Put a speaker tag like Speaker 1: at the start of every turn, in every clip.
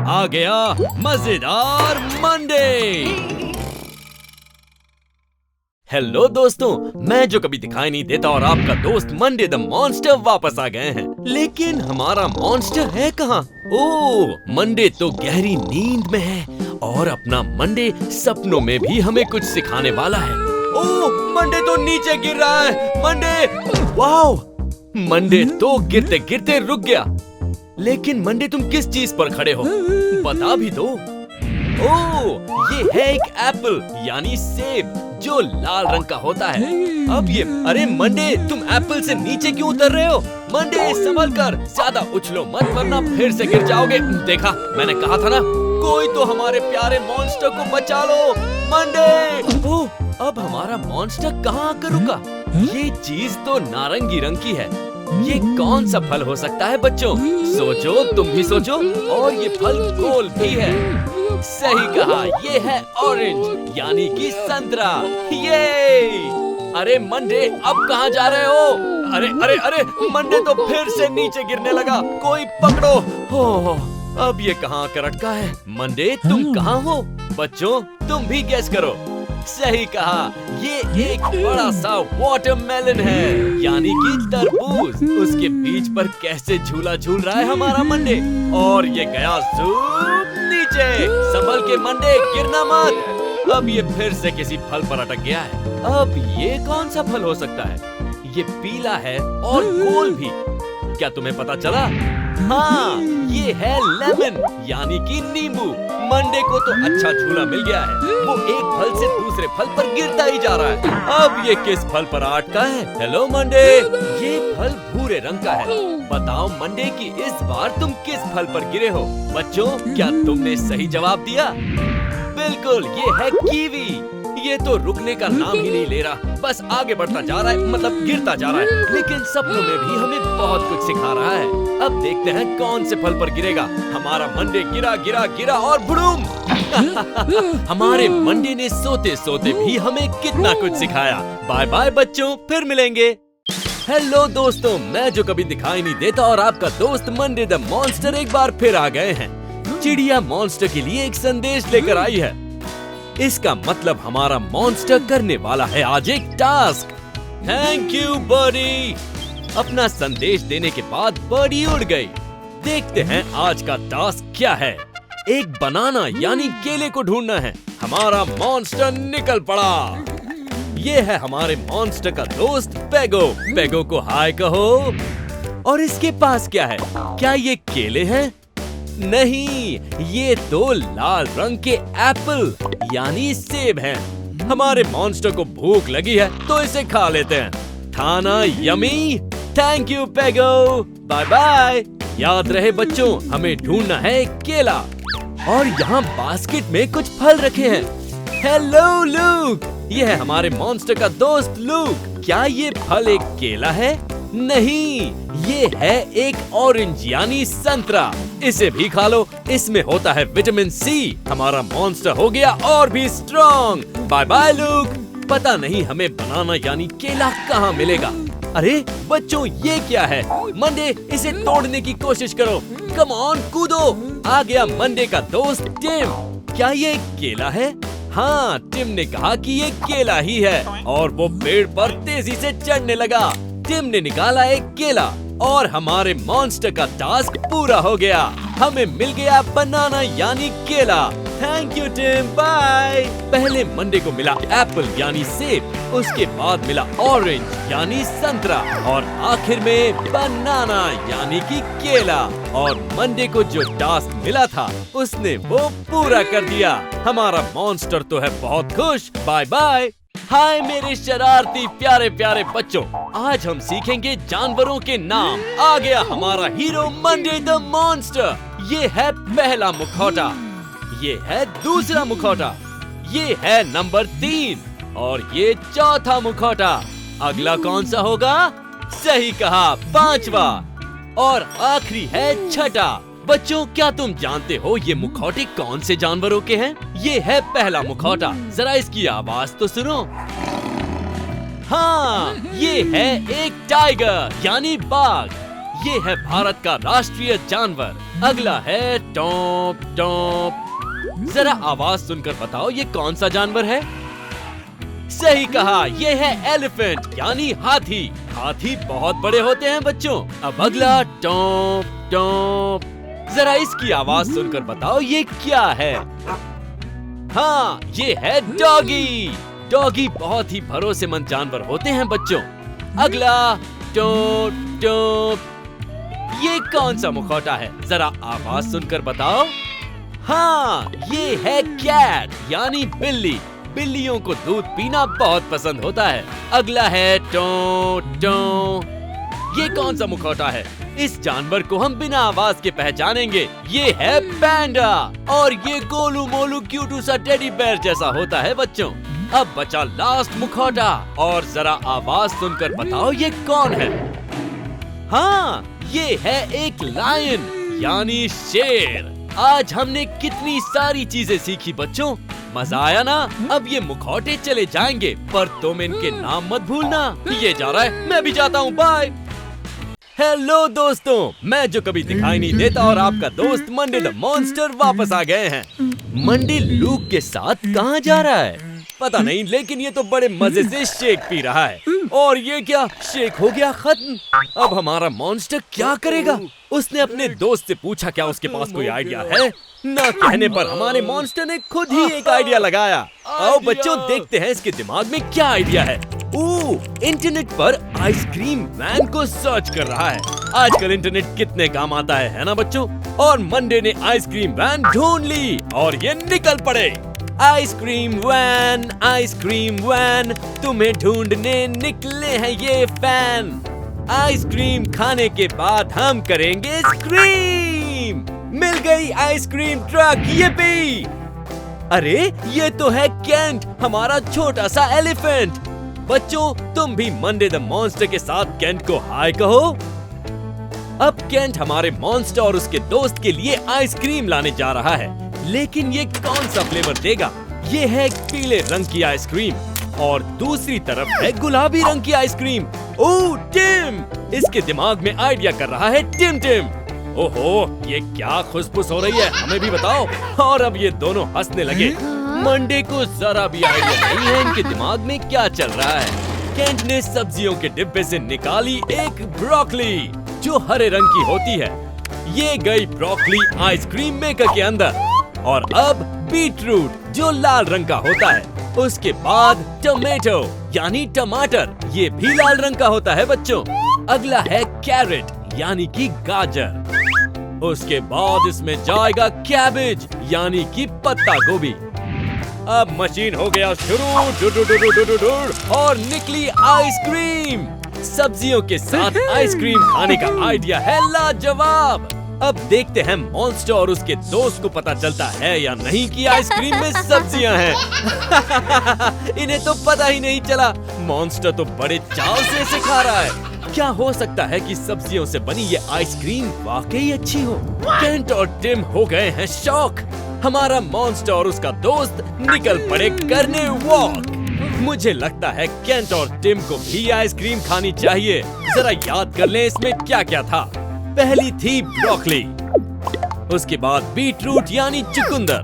Speaker 1: आ गया मजेदार Monday. Hello दोस्तों, मैं जो कभी दिखाई नहीं देता और आपका दोस्त मंडे द मॉन्स्टर वापस आ गए हैं। लेकिन हमारा मॉन्स्टर है कहाँ? ओह, मंडे तो गहरी नींद में है और अपना मंडे सपनों में भी हमें कुछ सिखाने वाला है। ओह, मंडे तो नीचे गिर रहा है। Monday, wow! मंडे तो गिरते गिरते रुक गया। लेकिन मंडे तुम किस चीज पर खड़े हो? बता भी दो। ओह, ये है एक एप्पल यानी सेब जो लाल रंग का होता है। अब ये, अरे मंडे, तुम एप्पल से नीचे क्यों उतर रहे हो? मंडे संभल कर, ज्यादा उछलो मत वरना फिर से गिर जाओगे। देखा, मैंने कहा था ना, कोई तो हमारे प्यारे मॉन्स्टर को बचा लो। मंडे! ओह, अब हमारा मॉन्स्टर कहाँ आकर रुका? ये चीज तो नारंगी रंग की है। ये कौन सा फल हो सकता है बच्चों? सोचो, तुम भी सोचो। और ये फल गोल भी है। सही कहा, ये है ऑरेंज यानी कि संतरा। ये! अरे मंडे, अब कहाँ जा रहे हो? अरे अरे अरे, मंडे तो फिर से नीचे गिरने लगा। कोई पकड़ो। हो, अब ये कहाँ आकर अटका है? मंडे, तुम कहाँ हो? बच्चों, तुम भी गेस करो। सही कहा, ये एक बड़ा सा वाटरमेलन है यानी कि तरबूज। उसके बीज पर कैसे झूला झूल रहा है हमारा मंडे। और ये गया ज़ूप नीचे। संभल के मंडे, गिरना मत। अब ये फिर से किसी फल पर अटक गया है। अब ये कौन सा फल हो सकता है? ये पीला है और गोल भी। क्या तुम्हें पता चला? हाँ, ये है लेमन यानी कि नींबू। मंडे को तो अच्छा झूला मिल गया है। वो एक फल से दूसरे फल पर गिरता ही जा रहा है। अब ये किस फल पर अटका है? हेलो मंडे, ये फल भूरे रंग का है। बताओ मंडे कि इस बार तुम किस फल पर गिरे हो? बच्चों, क्या तुमने सही जवाब दिया? बिल्कुल, ये है कीवी। ये तो रुकने का नाम ही नहीं ले रहा, बस आगे बढ़ता जा रहा है, मतलब गिरता जा रहा है। लेकिन सपनों में भी हमें बहुत कुछ सिखा रहा है। अब देखते हैं कौन से फल पर गिरेगा। हमारा मंडे गिरा गिरा गिरा और बुड़ूम! हमारे मंडे ने सोते सोते भी हमें कितना कुछ सिखाया। बाय बाय बच्चों, फिर मिलेंगे। हेलो दोस्तों, मैं जो कभी दिखाई नहीं देता और आपका दोस्त मंडे द मॉन्स्टर एक बार फिर आ गए हैं। चिड़िया मॉन्स्टर के लिए एक संदेश लेकर आई है। इसका मतलब हमारा मॉन्स्टर करने वाला है आज एक टास्क। Thank you birdie. अपना संदेश देने के बाद बर्डी उड़ गई। देखते हैं आज का टास्क क्या है। एक बनाना यानी केले को ढूंढना है। हमारा मॉन्स्टर निकल पड़ा। ये है हमारे मॉन्स्टर का दोस्त पेगो। पेगो को हाय कहो। और इसके पास क्या है? क्या ये केले हैं? नहीं, ये तो लाल रंग के एप्पल यानी सेब हैं। हमारे मॉन्स्टर को भूख लगी है तो इसे खा लेते हैं। खाना यमी। थैंक यू पेगो। Bye bye. याद रहे बच्चों, हमें ढूंढना है एक केला। और यहाँ बास्केट में कुछ फल रखे हैं। हेलो लूक, ये है हमारे मॉन्स्टर का दोस्त लूक। क्या ये फल एक केला है? नहीं, ये है एक ऑरेंज यानी संतरा। इसे भी खा लो, इसमें होता है विटामिन सी। हमारा मॉन्स्टर हो गया और भी स्ट्रॉन्ग। Bye bye look. पता नहीं हमें बनाना यानी केला कहाँ मिलेगा। अरे बच्चों, ये क्या है? मंडे, इसे तोड़ने की कोशिश करो। कम ऑन, कूदो। आ गया मंडे का दोस्त टिम। क्या ये केला है? हाँ, टिम ने कहा कि ये केला ही है और वो पेड़ पर तेजी से चढ़ने लगा। टिम ने निकाला एक केला और हमारे मॉन्स्टर का टास्क पूरा हो गया। हमें मिल गया बनाना यानी केला। Thank you Tim, bye. पहले मंडे को मिला एप्पल यानी सेब, उसके बाद मिला ऑरेंज यानी संतरा और आखिर में बनाना यानी कि केला। और मंडे को जो टास्क मिला था उसने वो पूरा कर दिया। हमारा मॉन्स्टर तो है बहुत खुश। Bye bye. हाय मेरे शरारती प्यारे प्यारे बच्चों, आज हम सीखेंगे जानवरों के नाम। आ गया हमारा हीरो मंडे द मॉन्स्टर। ये है पहला मुखौटा, ये है दूसरा मुखौटा, ये है नंबर 3 और ये चौथा मुखौटा। अगला कौन सा होगा? सही कहा, 5वां। और आखिरी है छठा। बच्चों, क्या तुम जानते हो ये मुखौटे कौन से जानवरों के हैं? ये है पहला मुखौटा, जरा इसकी आवाज तो सुनो। हाँ, ये है एक टाइगर यानी बाघ। ये है भारत का राष्ट्रीय जानवर। अगला है टॉप टॉप। जरा आवाज सुनकर बताओ ये कौन सा जानवर है? सही कहा, ये है एलिफेंट यानी हाथी। हाथी बहुत बड़े होते हैं बच्चों। अब अगला टॉप टॉप। जरा इसकी आवाज सुनकर बताओ ये क्या है? हाँ, ये है डॉगी। डॉगी बहुत ही भरोसेमंद जानवर होते हैं बच्चों। अगला टॉप टॉप। ये कौन सा मुखौटा है? जरा आवाज सुनकर बताओ। हाँ, ये है कैट यानी बिल्ली। बिल्लियों को दूध पीना बहुत पसंद होता है। अगला है टो टो। ये कौन सा मुखौटा है? इस जानवर को हम बिना आवाज के पहचानेंगे। ये है पैंडा और ये गोलू मोलू क्यूटू सा टेडी बेयर जैसा होता है बच्चों। अब बचा लास्ट मुखौटा और जरा आवाज सुनकर बताओ ये कौन है? हाँ, ये है एक लायन यानी शेर। आज हमने कितनी सारी चीजें सीखी बच्चों, मजा आया ना? अब ये मुखौटे चले जाएंगे पर तुम इनके नाम मत भूलना। ये जा रहा है, मैं भी जाता हूँ, बाय। हेलो दोस्तों, मैं जो कभी दिखाई नहीं देता और आपका दोस्त मंडे द मॉन्स्टर वापस आ गए हैं। मंडे लूक के साथ कहाँ जा रहा है पता नहीं, लेकिन ये तो बड़े मजे से शेक पी रहा है। और ये क्या, शेक हो गया खत्म। अब हमारा मॉन्स्टर क्या करेगा? उसने अपने दोस्त से पूछा क्या उसके पास कोई आइडिया है। ना कहने पर हमारे मॉन्स्टर ने खुद ही एक आइडिया लगाया। आओ बच्चों, देखते हैं इसके दिमाग में क्या आइडिया है। इंटरनेट पर आइसक्रीम वैन को सर्च कर रहा है। आजकल इंटरनेट कितने काम आता है ना बच्चों? और मंडे ने आइसक्रीम वैन ढूंढ ली और ये निकल पड़े। आइसक्रीम वैन, तुम्हें ढूंढने निकले हैं ये फैन। आइसक्रीम खाने के बाद हम करेंगे स्क्रीम। मिल गई आइसक्रीम ट्रक, ये भी। अरे ये तो है केंट, हमारा छोटा सा एलिफेंट। बच्चों, तुम भी मंडे द मॉन्स्टर के साथ केंट को हाय कहो। अब केंट हमारे मॉन्स्टर और उसके दोस्त के लिए आइसक्रीम लाने जा रहा है, लेकिन ये कौन सा फ्लेवर देगा? ये है पीले रंग की आइसक्रीम और दूसरी तरफ है गुलाबी रंग की आइसक्रीम। ओह टिम, इसके दिमाग में आइडिया कर रहा है टिम टिम। ओहो, ये क्या खुशबूस हो रही है, हमें भी बताओ। और अब ये दोनों हंसने लगे। मंडे को जरा भी आइडिया नहीं है इनके दिमाग में क्या चल रहा है। केंट ने सब्जियों के डिब्बे से निकाली एक ब्रोकली जो हरे रंग की होती है। ये गई ब्रोकली आइसक्रीम मेकर के अंदर। और अब बीटरूट जो लाल रंग का होता है। उसके बाद टमेटो यानी टमाटर, ये भी लाल रंग का होता है बच्चों। अगला है कैरेट यानी कि गाजर। उसके बाद इसमें जाएगा कैबेज यानी कि पत्ता गोभी। अब मशीन हो गया शुरू, और निकली आइसक्रीम। सब्जियों के साथ आइसक्रीम खाने का आइडिया है लाजवाब। अब देखते हैं मॉन्स्टर और उसके दोस्त को पता चलता है या नहीं कि आइसक्रीम में सब्जियां हैं। इन्हें तो पता ही नहीं चला। मॉन्स्टर तो बड़े चाव से इसे खा रहा है। क्या हो सकता है कि सब्जियों से बनी ये आइसक्रीम वाकई अच्छी हो? केंट और टिम हो गए हैं शॉक। हमारा मॉन्स्टर और उसका दोस्त निकल पड़े करने वॉक। मुझे लगता है केंट और टिम को भी आइसक्रीम खानी चाहिए। जरा याद कर लें इसमें क्या क्या था। पहली थी ब्रोकली, उसके बाद बीटरूट यानी चुकंदर,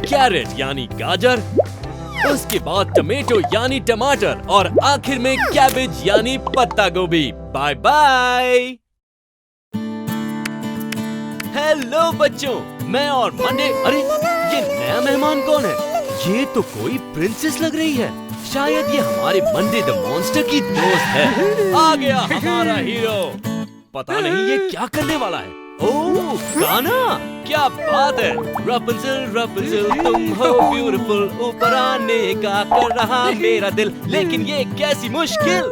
Speaker 1: कैरेट यानी गाजर, उसके बाद टमेटो यानी टमाटर और आखिर में कैबेज यानी पत्ता गोभी। Bye bye. हेलो बच्चों, मैं और मंडे। अरे ये नया मेहमान कौन है? ये तो कोई प्रिंसेस लग रही है। शायद ये हमारे मंडे द मॉन्स्टर की दोस्त है। आ गया हमारा हीरो। पता नहीं ये क्या करने वाला है। ओह गाना, क्या बात है। रपुंज़ल रपुंज़ल तुम हो ब्यूटीफुल, ऊपर आने का कर रहा मेरा दिल, लेकिन ये कैसी मुश्किल।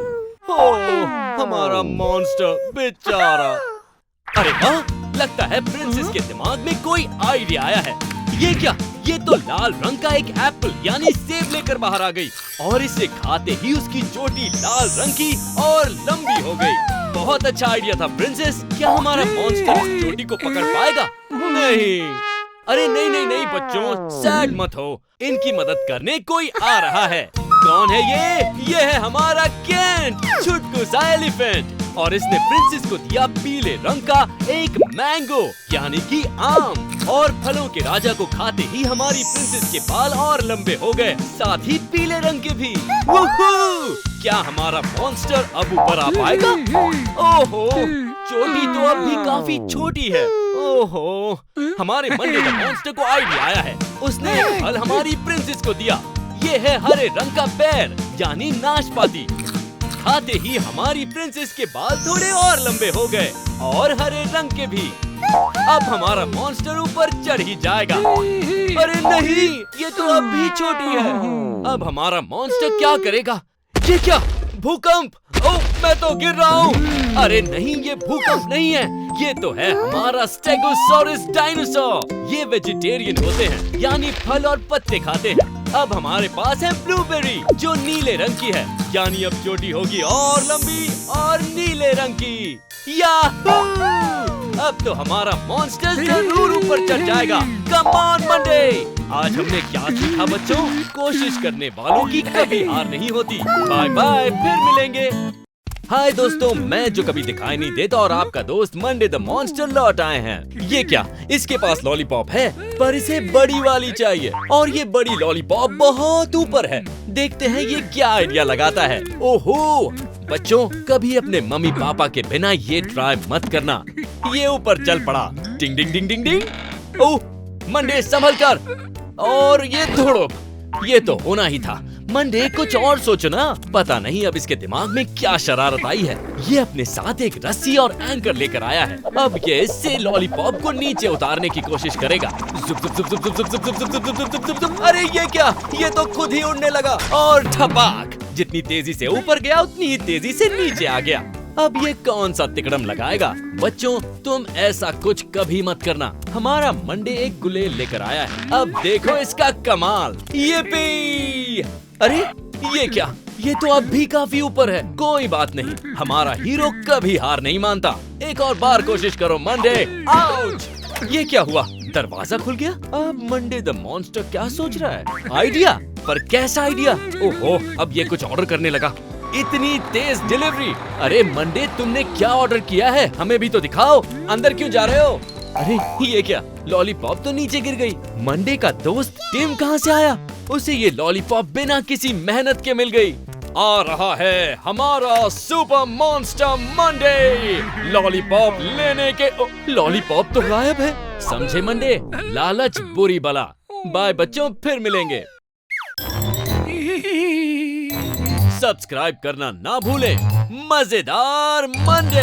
Speaker 1: ओह हमारा मॉन्स्टर बेचारा। अरे हाँ, लगता है प्रिंसेस के दिमाग में कोई आइडिया आया है। ये क्या, ये तो लाल रंग का एक एप्पल यानी सेब लेकर बाहर आ गई और इसे खाते ही उसकी चोटी लाल रंग की और लंबी हो गई। बहुत अच्छा आइडिया था प्रिंसेस। क्या हमारा मॉन्स्टर इस चोटी को पकड़ पाएगा? नहीं। अरे नहीं नहीं नहीं बच्चों, सैड मत हो, इनकी मदद करने कोई आ रहा है। कौन है ये है हमारा केंट, छुटकू सा एलिफेंट। और इसने प्रिंसेस को दिया पीले रंग का एक मैंगो यानी कि आम। और फलों के राजा को खाते ही हमारी प्रिंसेस के बाल और लंबे हो गए, साथ ही पीले रंग के भी। वूहू! क्या हमारा मॉन्स्टर अब ऊपर आ पाएगा? ओहो, चोटी तो अब भी काफी छोटी है। ओहो, हमारे मंडे द मॉन्स्टर को आइडिया आया है। उसने एक फल हमारी प्रिंसेस को दिया। ये है हरे रंग का पेड़ यानी नाशपाती। खाते ही हमारी प्रिंसेस के बाल थोड़े और लंबे हो गए और हरे रंग के भी। अब हमारा मॉन्स्टर ऊपर चढ़ ही जाएगा। अरे नहीं, ये तो अब भी छोटी है। अब हमारा मॉन्स्टर क्या करेगा? ये क्या? भूकंप! ओह, मैं तो गिर रहा हूँ। अरे नहीं, ये भूकंप नहीं है, ये तो है हमारा स्टेगोसॉरस डायनासोर। ये वेजिटेरियन होते हैं यानी फल और पत्ते खाते हैं। अब हमारे पास है ब्लूबेरी जो नीले रंग की है, यानी अब चोटी होगी और लंबी और नीले रंग की। याहू! अब तो हमारा मॉन्स्टर जरूर ऊपर चढ़ जाएगा। Come on Monday! आज हमने क्या सीखा बच्चों? कोशिश करने वालों की कभी हार नहीं होती। बाय बाय, फिर मिलेंगे। हाय दोस्तों, मैं जो कभी दिखाई नहीं देता और आपका दोस्त मंडे द मॉन्स्टर लौट आए हैं। ये क्या? इसके पास लॉलीपॉप है पर इसे बड़ी वाली चाहिए और ये बड़ी लॉलीपॉप बहुत ऊपर है। देखते हैं ये क्या आइडिया लगाता है। ओहो बच्चों, कभी अपने मम्मी पापा के बिना ये ट्राई मत करना। ये ऊपर चल पड़ा। डिंग डिंग डिंग डिंग डिंग। ओह मंडे, संभल कर। और ये थोड़ो, ये तो होना ही था। मंडे कुछ और सोचो ना। पता नहीं अब इसके दिमाग में क्या शरारत आई है। ये अपने साथ एक रस्सी और एंकर लेकर आया है। अब ये इससे लॉलीपॉप को नीचे उतारने की कोशिश करेगा। जुप जुप जुप जुप जुप जुप जुप जुप जुप जुप जुप जुप जुप जुप। अरे ये क्या? ये तो खुद ही उड़ने लगा और ठपाक! जितनी तेजी से ऊपर गया उतनी ही तेजी से नीचे आ गया। अब ये कौन सा तिकड़म लगाएगा? बच्चों, तुम ऐसा कुछ कभी मत करना। हमारा मंडे एक गुलेल लेकर आया है। अब देखो इसका कमाल। येपी! अरे ये क्या? ये तो अब भी काफी ऊपर है। कोई बात नहीं, हमारा हीरो कभी हार नहीं मानता। एक और बार कोशिश करो मंडे। आउच! ये क्या हुआ? दरवाजा खुल गया। अब मंडे द मॉन्स्टर क्या सोच रहा है? आइडिया? पर कैसा आइडिया? ओहो, अब ये कुछ ऑर्डर करने लगा। इतनी तेज डिलीवरी! अरे मंडे, तुमने क्या ऑर्डर किया है? हमें भी तो दिखाओ। अंदर क्यों जा रहे हो? अरे ये क्या? लॉलीपॉप तो नीचे गिर गई। मंडे का दोस्त टिम कहाँ से आया? उसे ये लॉलीपॉप बिना किसी मेहनत के मिल गई। आ रहा है हमारा सुपर मॉन्स्टर मंडे लॉलीपॉप लेने के। लॉलीपॉप तो गायब है। समझे मंडे? लालच बुरी बला। बाय बच्चों, फिर मिलेंगे। सब्सक्राइब करना ना भूलें। मजेदार मंडे।